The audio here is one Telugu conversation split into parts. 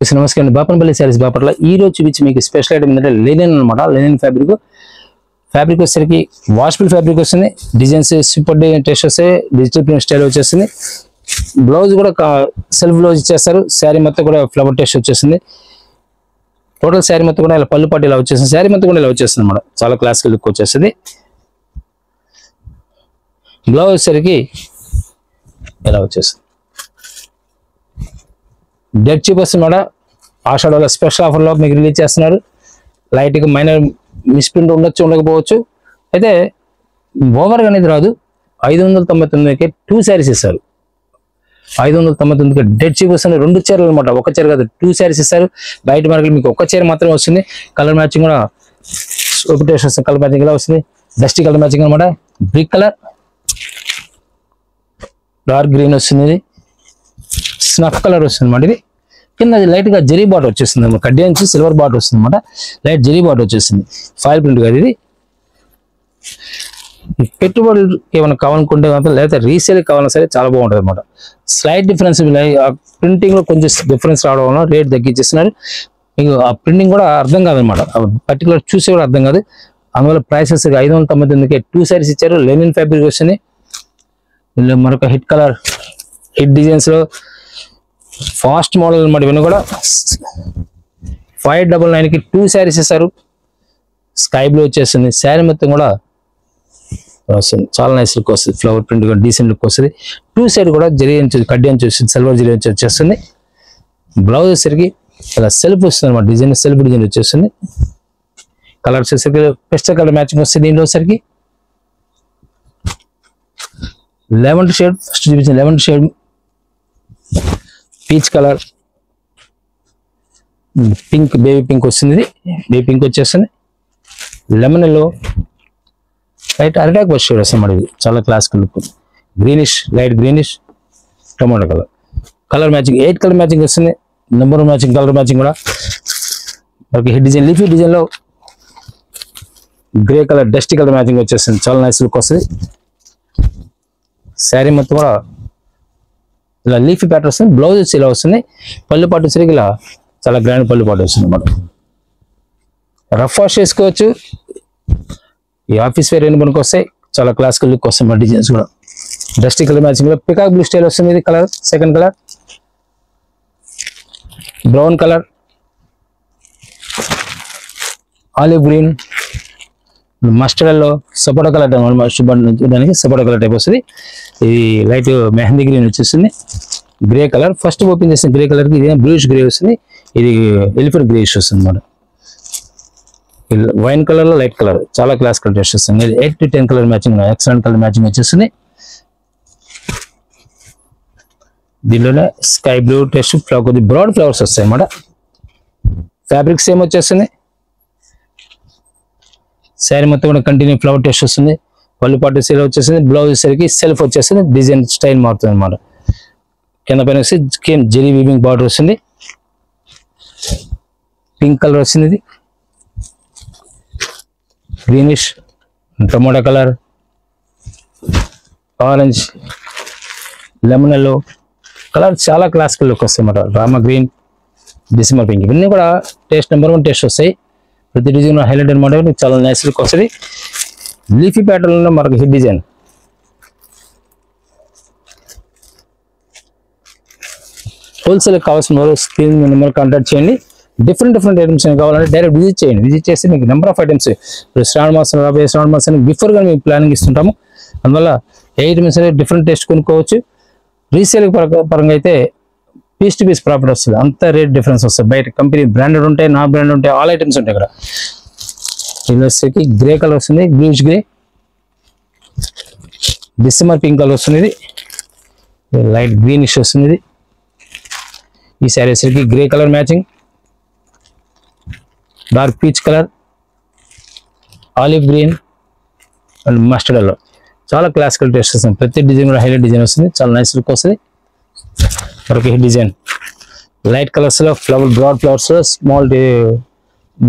నమస్కారం బాపనపల్లి సారీస్ బాపట్ల ఈ రోజు చూపించి మీకు స్పెషల్ ఐటమ్ ఏంటంటే లెనిన్ అన్నమాట. లెనిన్ ఫ్యాబ్రిక్ వచ్చేసరికి వాషబుల్ ఫ్యాబ్రిక్ వస్తుంది. డిజైన్స్ సూపర్ టేస్ట్ వస్తాయి. డిజిటల్ ప్రింట్ స్టైల్ వచ్చేస్తుంది. బ్లౌజ్ కూడా సెల్ఫ్ బ్లౌజ్ ఇచ్చేస్తారు. శారీ మొత్తం కూడా ఫ్లవర్ టేస్ట్ వచ్చేస్తుంది. టోటల్ శారీ మొత్తం కూడా ఇలా పళ్ళు పాటు ఇలా వచ్చేస్తుంది. శారీ మొత్తం కూడా ఇలా వచ్చేస్తుంది అన్నమాట. చాలా క్లాసికల్ లుక్ వచ్చేస్తుంది. బ్లౌజ్ వచ్చేసరికి ఇలా వచ్చేస్తుంది. డెడ్ చీప్ వస్తుంది మేడం. ఆషాఢంలో స్పెషల్ ఆఫర్లో మీకు రిలీజ్ చేస్తున్నారు. లైట్గా మైనర్ మిస్ప్రింట్ ఉండొచ్చు, ఉండకపోవచ్చు. అయితే ఓవర్గా అనేది రాదు. 599కి 2 శారీస్ ఇస్తారు. 599కి డెడ్ చీప్ వస్తుంది. 2 చీరలు అనమాట. ఒక చీర కాదు, 2 శారీస్ ఇస్తారు. బయట మార్కెట్ మీకు ఒక చీర మాత్రమే వస్తుంది. కలర్ మ్యాచింగ్ కూడా టేస్ట్ వస్తుంది. కలర్ మ్యాచింగ్ ఇలా వస్తుంది. డస్టీ కలర్ మ్యాచింగ్ అనమాట. బ్రిక్ కలర్, డార్క్ గ్రీన్ వస్తుంది. ఇది స్నఫ్ కలర్ వస్తుంది అన్నమాట. ఇది కింద లైట్ గా జరీ బాట్ వచ్చేస్తుంది. కడ్డీ నుంచి సిల్వర్ బాట్ వస్తుంది అనమాట. లైట్ జరీ బాట్ వచ్చేసింది. ఫైల్ ప్రింట్ కాదు ఇది. పెట్టుబడులు ఏమైనా కావాలనుకుంటే మాత్రం లేదా రీసేల్ కావాలన్నా సరే చాలా బాగుంటుంది అనమాట. స్లైట్ డిఫరెన్స్ ప్రింటింగ్ లో కొంచెం డిఫరెన్స్ రావడం వల్ల రేట్ తగ్గించేస్తున్నారు. మీకు ఆ ప్రింటింగ్ కూడా అర్థం కాదనమాట. పర్టికులర్ చూసి కూడా అర్థం కాదు. అందువల్ల ప్రైసెస్ 599కి 2 శారీస్ ఇచ్చారు. లెనిన్ ఫ్యాబ్రిక్ వస్తుంది. ఇందులో మరొక హిట్ కలర్, హిట్ డిజైన్స్ లో ఫాస్ట్ మోడల్ అనమాట. ఇవన్నీ కూడా 599కి 2 శారీస్ ఇస్తారు. స్కై బ్లూ వచ్చేస్తుంది. శారీ మొత్తం కూడా వస్తుంది. చాలా నైస్ లుక్ వస్తుంది. ఫ్లవర్ ప్రింట్ కూడా డీసెంట్ లుక్ వస్తుంది. 2 సైడ్ కూడా జరీ కడ్డీ అని చూస్తుంది. సిల్వర్ జరీ వచ్చేస్తుంది. బ్లౌజ్ వచ్చేసరికి ఇలా సెల్ఫ్ వస్తుంది అనమాట. డిజైన్ సెల్ఫ్ డిజైన్ వచ్చేస్తుంది. కలర్ వచ్చేసరికి పెస్టల్ కలర్ మ్యాచింగ్ వస్తుంది. దీంట్లో వచ్చేసరికి లెవెండర్ షేడ్, ఫస్ట్ చూపించిన lavender shade, peach colour, pink, baby pink వస్తుంది. ఇది బేబీ పింక్ వచ్చేస్తుంది. లెమన్ ఎల్లో, లైట్ అరిటాక్ బస్ షేడ్ వస్తుంది అన్నమాట. ఇది చాలా classical look. Greenish, light greenish, tomato colour. Colour matching 8 colour matching వస్తుంది. నెంబర్ మ్యాచింగ్, కలర్ మ్యాచింగ్ కూడా. హిట్ డిజైన్, లీఫీ డిజైన్ లో grey colour, dusty colour matching వచ్చేస్తుంది. చాలా నైస్ లుక్ వస్తుంది. శారీ మొత్తం కూడా ఇలా లీఫీ ప్యాటర్న్ వస్తుంది. బ్లౌజ్ వచ్చి ఇలా వస్తుంది. పళ్ళు పాటు వచ్చేసరికి ఇలా చాలా గ్రాండ్ పళ్ళు పాటు వస్తుంది అన్నమాట. రఫ్ వాష్ చేసుకోవచ్చు. ఈ ఆఫీస్ వేర్ ఎన్ని మనకు వస్తాయి. చాలా క్లాసికల్ లుక్ వస్తుంది మా డిజైన్స్ కూడా. డస్టీ కలర్ మ్యాచింగ్ లో పికాక్ బ్లూ స్టైల్ వస్తుంది. ఇది colour, second colour brown colour, olive green, mustard లో సపోటా కలర్ దానికి సపోటా కలర్ టైప్ వస్తుంది. ఇది లైట్ మెహందీ గ్రీన్ వచ్చేస్తుంది. గ్రే కలర్, ఫస్ట్ ఓపెన్ చేసిన గ్రే కలర్ కి ఇది బ్లూష్ గ్రే వస్తుంది. ఇది ఎలిఫెంట్ గ్రేష్ వస్తుంది అన్నమాట. వైన్ కలర్ లో లైట్ కలర్, చాలా క్లాస్ కలర్ టెస్ట్ వస్తుంది. 8 to 10 colour matching, excellent colour matching వచ్చేస్తుంది. దీనిలోనే స్కై బ్లూ టెస్ట్ ఫ్లవర్, కొద్ది బ్రాడ్ ఫ్లవర్స్ వస్తాయి అన్నమాట. ఫ్యాబ్రిక్ సేమ్ వచ్చేస్తుంది. శారీ మొత్తం కూడా కంటిన్యూ ఫ్లవర్ టెస్ట్ వస్తుంది. పళ్ళు పాటు సీల వచ్చేసింది. బ్లౌజ్ సరికి సెల్ఫ్ వచ్చేస్తుంది. డిజైన్ స్టైల్ మారుతుంది అనమాట. కింద పైన వచ్చి జెరీ వీవింగ్ బార్డర్ వస్తుంది. పింక్ కలర్ వస్తుంది. ఇది greenish, tomato colour, orange, lemon yellow colour, చాలా క్లాసికల్ లుక్ వస్తాయి అన్నమాట. రామా గ్రీన్, డిసెంబర్ పింక్, ఇవన్నీ కూడా టేస్ట్ నెంబర్ 1 టేస్ట్ వస్తాయి. ప్రతి డిజైన్ హైలైట్ అనమాట. చాలా నైస్ లుక్ వస్తుంది. లీఫీ ప్యాటర్న్ లో మనకు హిట్ డిజైన్. హోల్సేల్ కావాల్సిన వారు స్క్రీన్ నెంబర్ కాంటాక్ట్ చేయండి. డిఫరెంట్ ఐటమ్స్ కావాలంటే డైరెక్ట్ విజిట్ చేయండి. విజిట్ చేస్తే మీకు నెంబర్ ఆఫ్ ఐటమ్స్ ఇప్పుడు శ్రావణ మాసం, రాబోయే శ్రావణ మాసానికి బిఫోర్ గా మేము ప్లానింగ్ ఇస్తుంటాము. అందువల్ల ఏ ఐటమ్స్ అనేది డిఫరెంట్ టేస్ట్ కొనుక్కోవచ్చు. రీసేల్ పరంగా అయితే పీస్ టు పీస్ ప్రాఫిట్ వస్తుంది. అంత రేట్ డిఫరెన్స్ వస్తుంది. బయట కంపెనీ బ్రాండెడ్ ఉంటాయి, నా బ్రాండ్ ఉంటాయి, ఆల్ ఐటమ్స్ ఉంటాయి ఇక్కడ. వచ్చేసరికి గ్రే కలర్ వస్తుంది. Bluish grey, December pink colour వస్తుంది. ఇది లైట్ గ్రీనిష్ వస్తుంది. ఇది ఈ శారీ వచ్చేసరికి grey colour matching, dark peach colour, olive green and mustard yellow. చాలా క్లాసికల్ టేస్ట్ వస్తుంది. ప్రతి డిజైన్ కూడా హైలైట్ డిజైన్ వస్తుంది. చాలా నైస్ లుక్ వస్తుంది. మరొక హిట్ డిజైన్ లైట్ కలర్స్ లో ఫ్లవర్, బ్రాడ్ ఫ్లవర్స్ లో స్మాల్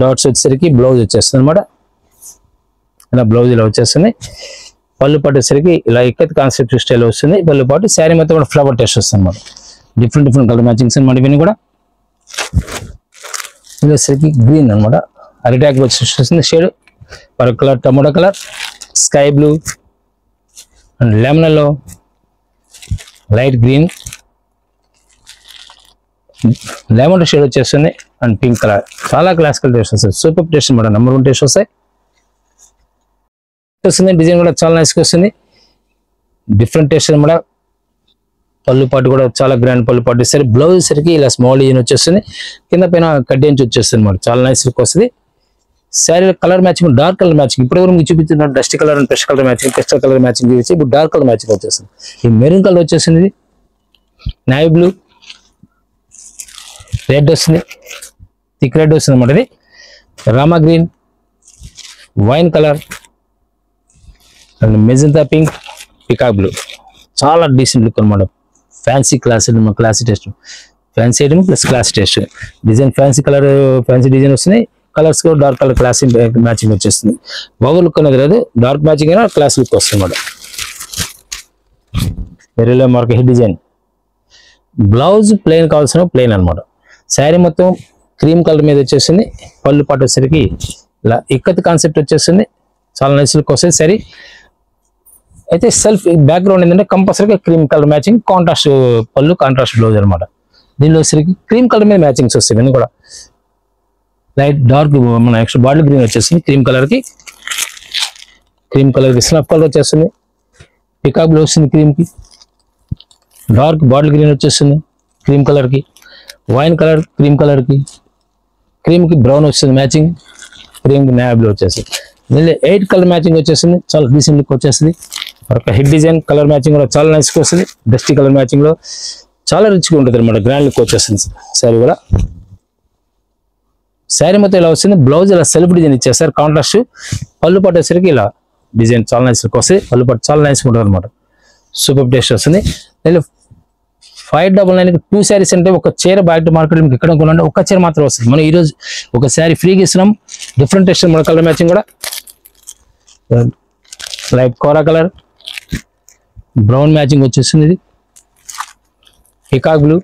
డాట్స్ వచ్చేసరికి బ్లౌజ్ వచ్చేస్తుంది అనమాట. ఇలా బ్లౌజ్ ఇలా వచ్చేస్తుంది. పళ్ళు పాటు వచ్చేసరికి ఇలా ఇక్కత్ కాన్సెప్ట్ స్టైల్ వస్తుంది. పళ్ళు పాటు శారీ మొత్తం కూడా ఫ్లవర్ టెస్ట్ వస్తుంది అనమాట. డిఫరెంట్ కలర్ మ్యాచింగ్స్ అనమాట. ఇవన్నీ కూడా ఇందులో వచ్చేసరికి గ్రీన్ అనమాట, అరిటాక్ వచ్చేస్తుంది shade, purple colour, tomato colour, sky blue and lemon yellow, light green, lemon shade వచ్చేస్తుంది అండ్ పింక్ కలర్. చాలా క్లాసికల్ టేస్ట్ వస్తుంది, సూపర్ టేస్ట్ అనమాట, నెంబర్ 1 టేస్ట్ వస్తాయి. వస్తుంది డిజైన్ కూడా చాలా నైస్గా వస్తుంది, డిఫరెంట్ టేస్ట్ అనమాట. పళ్ళు పాటు కూడా చాలా గ్రాండ్ పళ్ళు పాటు ఇస్తారు. బ్లౌజ్ సరికి ఇలా స్మాల్ డిజైన్ వచ్చేస్తుంది, కింద పైన కడ్డేంచి వచ్చేస్తుంది అనమాట, చాలా నైస్ లుక్ వస్తుంది. Sari colour matching, dark colour matching, ఇప్పుడు మీకు చూపించిన dust colour and pastel colour matching, pastel colour matching చూపించి ఇప్పుడు డార్క్ కలర్ మ్యాచింగ్ వచ్చేస్తుంది. ఈ మెరూన్ కలర్ వచ్చేసింది, నావీ బ్లూ, రెడ్ వస్తుంది, థిక్ రెడ్ వస్తుంది అనమాట. ఇది Rama green, wine colour and magenta pink, peacock blue. చాలా డీసెంట్ లుక్ అనమాట, fancy classy taste, fancy item plus classy taste. Design fancy colour, fancy design వస్తుంది, కలర్స్ కూడా డార్క్ కలర్ క్లాసీ మ్యాచింగ్ వచ్చేస్తుంది. ఓవర్ లుక్ అనేది లేదు, డార్క్ మ్యాచింగ్ అయినా క్లాస్ లుక్ వస్తుంది అనమాట. Very low mark head design, blouse plain కావాల్సిన ప్లెయిన్ అనమాట. శారీ మొత్తం క్రీమ్ కలర్ మీద వచ్చేసింది, పళ్ళు పాటు వచ్చేసరికి ఇలా ఇక్కత్ కాన్సెప్ట్ వచ్చేస్తుంది, చాలా నైస్ లుక్ వస్తుంది శారీ. అయితే సెల్ఫ్ బ్యాక్గ్రౌండ్ ఏంటంటే కంపల్సరీగా క్రీమ్ కలర్ మ్యాచింగ్, కాంట్రాస్ట్ పళ్ళు, కాంట్రాస్ట్ బ్లౌజ్ అనమాట. దీనిలో వచ్చేసరికి క్రీమ్ కలర్ మీద మ్యాచింగ్స్ వస్తాయి, ఇవన్నీ కూడా లైట్ డార్క్ మన నెక్స్ట్ బాటిల్ గ్రీన్ వచ్చేసింది, క్రీమ్ కలర్కి స్నఫ్ కలర్ వచ్చేస్తుంది, పికాక్ బ్లూ వస్తుంది క్రీమ్కి, డార్క్ బాటిల్ గ్రీన్ వచ్చేస్తుంది క్రీమ్ కలర్కి, వైన్ కలర్ క్రీమ్ కలర్కి, క్రీమ్కి బ్రౌన్ వస్తుంది మ్యాచింగ్, క్రీమ్కి నేవీ బ్లూ వచ్చేస్తుంది. దీనిలో 8 కలర్ మ్యాచింగ్ వచ్చేస్తుంది, చాలా డీసెంట్ లుక్ వచ్చేస్తుంది. ఒక హెడ్ డిజైన్ కలర్ మ్యాచింగ్ కూడా చాలా నైస్గా వస్తుంది, డస్టీ కలర్ మ్యాచింగ్ లో చాలా రిచ్గా ఉంటుంది అనమాట, గ్రాండ్ లుక్ వచ్చేస్తుంది శారీ కూడా. శారీ మొత్తం ఇలా వస్తుంది, బ్లౌజ్ ఇలా సెల్ఫ్ డిజైన్ ఇచ్చేస్తారు కాంట్రాస్ట్, పళ్ళు పట్టేసరికి ఇలా డిజైన్ చాలా నైస్ లుక్ వస్తుంది, పళ్ళు పట్టు చాలా నైస్గా ఉంటుంది అనమాట, సూపర్ టేస్ట్ వస్తుంది. దీనిలో 599కి 2 శారీస్ అంటే ఒక చీర బయట మార్కెట్ మీకు ఎక్కడ కొనండి, ఒక చీర మాత్రం వస్తుంది. మనం ఈరోజు ఒక శారీ ఫ్రీగా ఇస్తున్నాం, డిఫరెంట్ టేస్ట్ మన కలర్ మ్యాచింగ్ కూడా, లైట్ కోరా కలర్, బ్రౌన్ మ్యాచింగ్ వచ్చేస్తుంది, ఇది పికాక్ బ్లూ,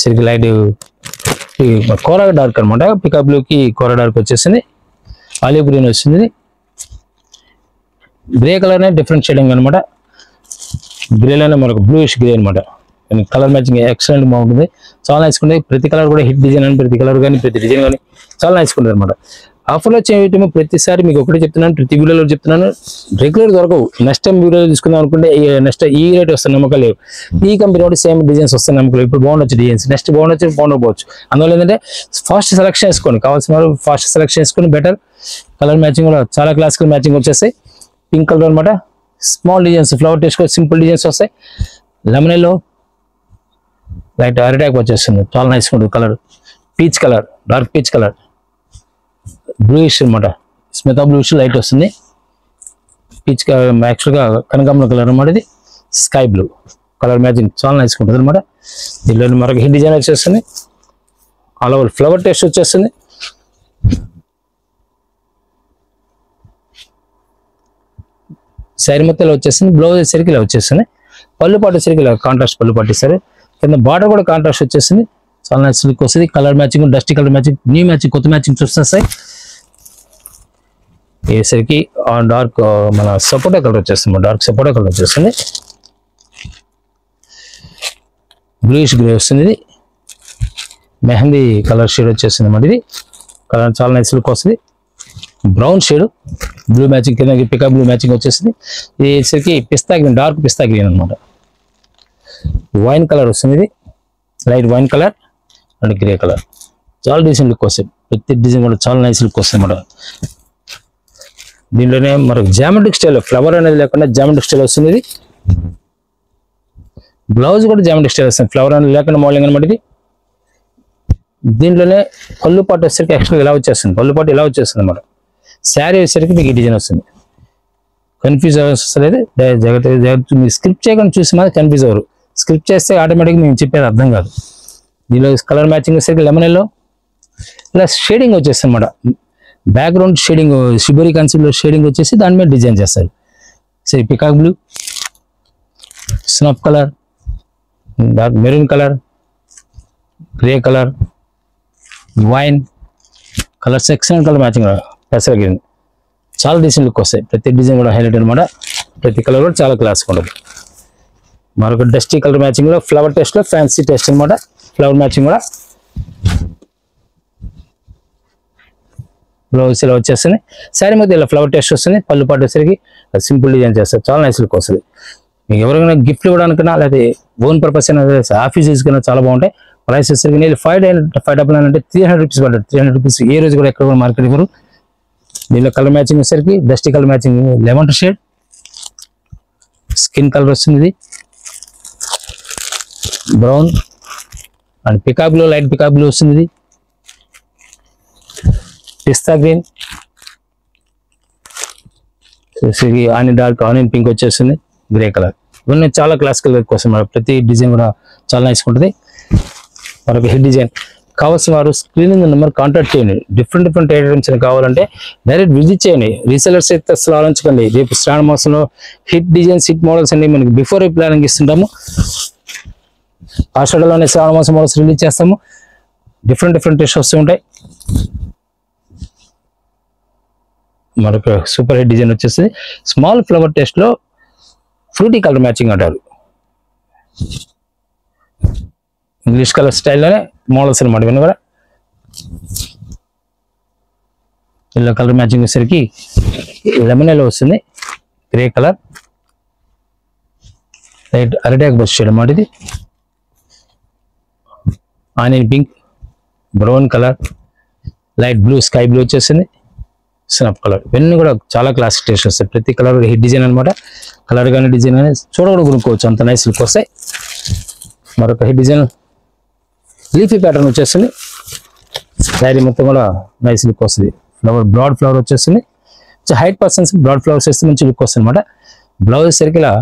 సరికి లైట్ కోరా డార్క్ అనమాట, పికాక్ బ్లూకి కోరా డార్క్ వచ్చేసింది, ఆలివ్ గ్రీన్ వస్తుంది, గ్రే కలర్ డిఫరెంట్ షేడింగ్ అనమాట, గ్రేలోనే మనకు బ్లూయిష్ గ్రే అనమాట. కలర్ మ్యాచింగ్ ఎక్సలెంట్ బాగుంటుంది, చాలా నచ్చుకుంటుంది. ప్రతి కలర్ కూడా హిట్ డిజైన్ అని, ప్రతి కలర్ కానీ ప్రతి డిజైన్ కానీ చాలా నచ్చుకుంటుంది అనమాట. ఆఫర్లో వచ్చేమో ప్రతిసారి మీకు ఒకటే చెప్తున్నాను, ప్రతి వీడియోలో చెప్తున్నాను, రెగ్యులర్ దొరకవు. నెక్స్ట్ టైం వీడియో తీసుకుందాం అనుకుంటే నెక్స్ట్ ఈ రేట్ వస్తున్న నమ్మకం లేవు, ఈ కంపెనీ కూడా సేమ్ డిజైన్స్ వస్తున్న నమ్మకం లేవు. ఇప్పుడు బాగుండొచ్చు డిజైన్స్, నెక్స్ట్ బాగుండకపోవచ్చు. అందువల్ల ఏంటంటే ఫాస్ట్ సెలెక్షన్ చేసుకోండి, కావాల్సిన వారు ఫాస్ట్ సెలెక్షన్ చేసుకొని బెటర్. కలర్ మ్యాచింగ్ కూడా చాలా క్లాసికల్ మ్యాచింగ్ వచ్చేస్తాయి. పింక్ కలర్ అనమాట, small designs, flower test simple designs వస్తాయి. లెమన్ ఎల్లో, లైట్ అరిటాక్ వచ్చేస్తుంది, చాలా నైస్గా ఉంటుంది colour. Peach colour, dark peach colour, bluish అనమాట, స్మితా బ్లూయిష్ లైట్ వస్తుంది. పీచ్ కలర్ యాక్చువల్గా కనకాంబరం కలర్ అనమాట, ఇది స్కై బ్లూ కలర్ మ్యాచింగ్ చాలా నైస్గా ఉంటుంది అనమాట. దీనిలో మరొక హిట్ డిజైన్ వచ్చేస్తుంది, ఆల్ ఓవర్ ఫ్లవర్ టెస్ట్ వచ్చేస్తుంది. శారీ మొత్తం ఇలా వచ్చేస్తుంది, బ్లౌజ్ వచ్చేసరికి ఇలా వచ్చేస్తుంది, పళ్ళు పాటు వచ్చేసరికి ఇలా కాంట్రాస్ట్ పళ్ళు పట్టిస్తారు. కింద బార్డర్ కూడా కాంట్రాస్ట్ వచ్చేసింది, చాలా నైస్ లుక్ వస్తుంది. Colour matching, dusty colour matching, new matching, కొత్త మ్యాచింగ్ చూస్తాయి. వేసరికి డార్క్ మన సపోటా కలర్ వచ్చేస్తుంది, డార్క్ సపోటా కలర్ వచ్చేస్తుంది, బ్లూయిష్ గ్రే వస్తుంది. ఇది మెహందీ కలర్ షేడ్ వచ్చేస్తుంది అన్నమాట, ఇది కలర్ చాలా నైస్ లుక్ వస్తుంది. బ్రౌన్ షేడ్, బ్లూ మ్యాచింగ్, కింద పికప్ బ్లూ మ్యాచింగ్ వచ్చేసింది. ఇది వచ్చేసరికి పిస్తా గ్రీన్, డార్క్ పిస్తా గ్రీన్ అనమాట. వైన్ కలర్ వస్తుంది, ఇది light wine colour and grey colour, చాలా డీసెంట్ లుక్ వస్తుంది. ప్రతి డిజైన్ కూడా చాలా నైస్ లుక్ వస్తుంది అన్నమాట. దీంట్లోనే మనకు జామెట్రిక్ స్టైల్, ఫ్లవర్ అనేది లేకుండా జామెట్రిక్ స్టైల్ వస్తుంది. ఇది బ్లౌజ్ కూడా జామెట్రిక్ స్టైల్ వస్తుంది, ఫ్లవర్ అనేది లేకుండా మోడలింగ్ అనమాట. ఇది దీంట్లోనే పళ్ళు పాటు వచ్చేసరికి యాక్చువల్గా ఇలా వచ్చేస్తుంది, పళ్ళు పాటు ఇలా వచ్చేస్తుంది అన్నమాట. శారీ వచ్చేసరికి మీకు ఈ డిజైన్ వస్తుంది, కన్ఫ్యూజ్ అవ్వలేదు. జాగ్రత్త మీరు స్క్రిప్ట్ చేయకుండా చూసి మాత్రం కన్ఫ్యూజ్ అవ్వరు, స్క్రిప్ట్ చేస్తే ఆటోమేటిక్గా మేము చెప్పేది అర్థం కాదు. దీనిలో కలర్ మ్యాచింగ్ వచ్చేసరికి లెమన్ ఎల్లో, ఇలా షేడింగ్ వచ్చేస్తుంది అన్నమాట. బ్యాక్గ్రౌండ్ షేడింగ్, షిబోరి కాన్సెప్ట్లో షేడింగ్ వచ్చేసి దాని మీద డిజైన్ చేస్తారు. సరే peacock blue, snuff colour, dark maroon colour, grey colour, wine colours excellent colour matching పెసర గ్రీన్ చాలా డీసెంట్ లుక్ వస్తాయి. ప్రతి డిజైన్ కూడా హైలైట్ అనమాట. ప్రతి కలర్ కూడా చాలా క్లాస్గా ఉంటుంది. మరొక డస్టీ కలర్ మ్యాచింగ్ లో ఫ్లవర్ టెస్ట్ లో ఫ్యాన్సీ టెస్ట్ అనమాట. ఫ్లవర్ మ్యాచింగ్ కూడా బ్లౌజ్ ఇలా వచ్చేస్తుంది. శారీ మీద ఇలా ఫ్లవర్ టెస్ట్ వస్తుంది. పళ్ళు పాటు వచ్చేసరికి సింపుల్ డిజైన్ చేస్తారు. చాలా నైస్ లుక్ వస్తుంది. మీకు ఎవరికైనా గిఫ్ట్ ఇవ్వడానికైనా లేదా ఓన్ పర్పస్ అయినా ఆఫీస్ యూజ్ కన్నా చాలా బాగుంటాయి. ప్రైస్ వచ్చేసరికి నేను 599 అంటే 300 రూపీస్ పడ్డాడు. 300 రూపీస్ ఏ రోజు కూడా ఎక్కడ కూడా మార్కెట్ ఇవ్వరు. దీనిలో కలర్ మ్యాచింగ్ వచ్చేసరికి dusty colour matching lemon shade skin colour వస్తుంది. ఇది brown and peacock blue, light peacock blue వస్తుంది. ఇది pista green, onion dark onion pink వచ్చేస్తుంది. గ్రే కలర్ ఇవన్నీ చాలా క్లాసికల్ కోసం ప్రతి డిజైన్ కూడా చాలా నైస్ ఉంటుంది. మరొక హిట్ డిజైన్ కావాల్సిన వారు స్క్రీన్ నెంబర్ కాంటాక్ట్ చేయండి. డిఫరెంట్ ఐటమ్స్ కావాలంటే డైరెక్ట్ విజిట్ చేయండి. రీసెలర్స్ అయితే అసలు ఆలోచించకండి. రేపు శ్రావణ మాసంలో హిట్ డిజైన్స్ హిట్ మోడల్స్ అన్ని మనకి బిఫోర్ ప్లానింగ్ ఇస్తుంటాము. ఆషాఢలోనే శ్రావణ మాసం మోడల్స్ రిలీజ్ చేస్తాము. డిఫరెంట్ టెస్ట్ వస్తూ ఉంటాయి. మరొక సూపర్ హిట్ డిజైన్ వచ్చేస్తుంది. స్మాల్ ఫ్లవర్ టెస్ట్ లో ఫ్రూటీ కలర్ మ్యాచింగ్ అంటారు. ఇంగ్లీష్ కలర్ స్టైల్లోనే మోడల్స్ అనమాట. ఇవన్నీ కూడా ఎల్లో కలర్ మ్యాచింగ్ వచ్చేసరికి లెమన్ ఎల్లో వస్తుంది. గ్రే కలర్, లైట్ అరిటాక్ బస్ చేయడం అన్నమాట. ఇది onion pink, brown colour, light blue, sky blue వచ్చేసింది. స్నప్ కలర్ ఇవన్నీ కూడా చాలా క్లాసిక్ టేస్ట్ వస్తాయి. ప్రతి కలర్ హిట్ డిజైన్ అనమాట. కలర్ కానీ డిజైన్ కానీ చూడకూడదు కొనుక్కోవచ్చు, అంత నైస్ లుక్ వస్తాయి. మరొక హిట్ డిజైన్ లీఫీ ప్యాటర్న్ వచ్చేస్తుంది. శారీ మొత్తం కూడా నైస్ లుక్ వస్తుంది. ఫ్లవర్ బ్రాడ్ ఫ్లవర్ వచ్చేస్తుంది. హైట్ పర్సన్స్ బ్రాడ్ ఫ్లవర్స్ వేస్తే మంచి లుక్ వస్తుంది అనమాట. బ్లౌజ్ సరికి ఇలా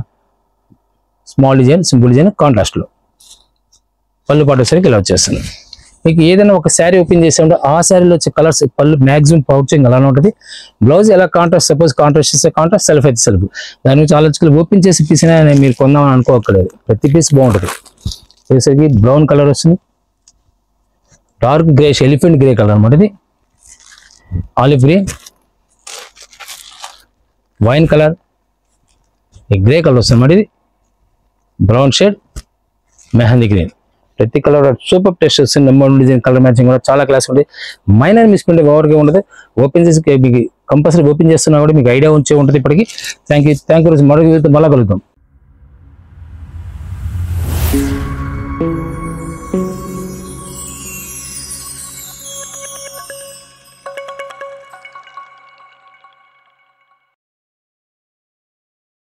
small design simple design contrast లో. పళ్ళు పాటు సరికి ఇలా వచ్చేస్తుంది. మీకు ఏదైనా ఒక శారీ ఓపెన్ చేసే ఉంటే ఆ శారీలో వచ్చే కలర్స్ పళ్ళు మాక్సిమం పౌచింగ్ అలానే ఉంటుంది. బ్లౌజ్ ఎలా కాంట్రాస్ట్, సపోజ్ కాంట్రాస్ట్ చేస్తే కాంట్రాస్ట్, సెల్ఫ్ అయితే సెల్ఫ్. దాని నుంచి ఆలోచించుకొని ఓపెన్ చేసి పీస్ మీరు కొందామని అనుకోకలేదు. ప్రతి పీస్ బాగుంటుంది. వచ్చేసరికి బ్రౌన్ కలర్ వస్తుంది. Dark greyish elephant grey colour అనమాట. ఇది olive green, wine colour, grey colour వస్తుంది అన్నమాట. ఇది బ్రౌన్ షేడ్, మెహందీ గ్రీన్. ప్రతి కలర్ సూపర్ టెస్ట్ వస్తుంది. నెంబర్ డిజైన్ కలర్ మ్యాచింగ్ కూడా చాలా క్లాస్ ఉంటుంది. మైనర్ మిస్కుంటే ఎవరికి ఉండదు. ఓపెన్ చేసి మీకు కంపల్సరీ ఓపెన్ చేస్తున్నా కూడా మీకు ఐడియా ఉంచే ఉంటుంది. ఇప్పటికీ థ్యాంక్ యూ మరో మళ్ళా కలుగుతాం.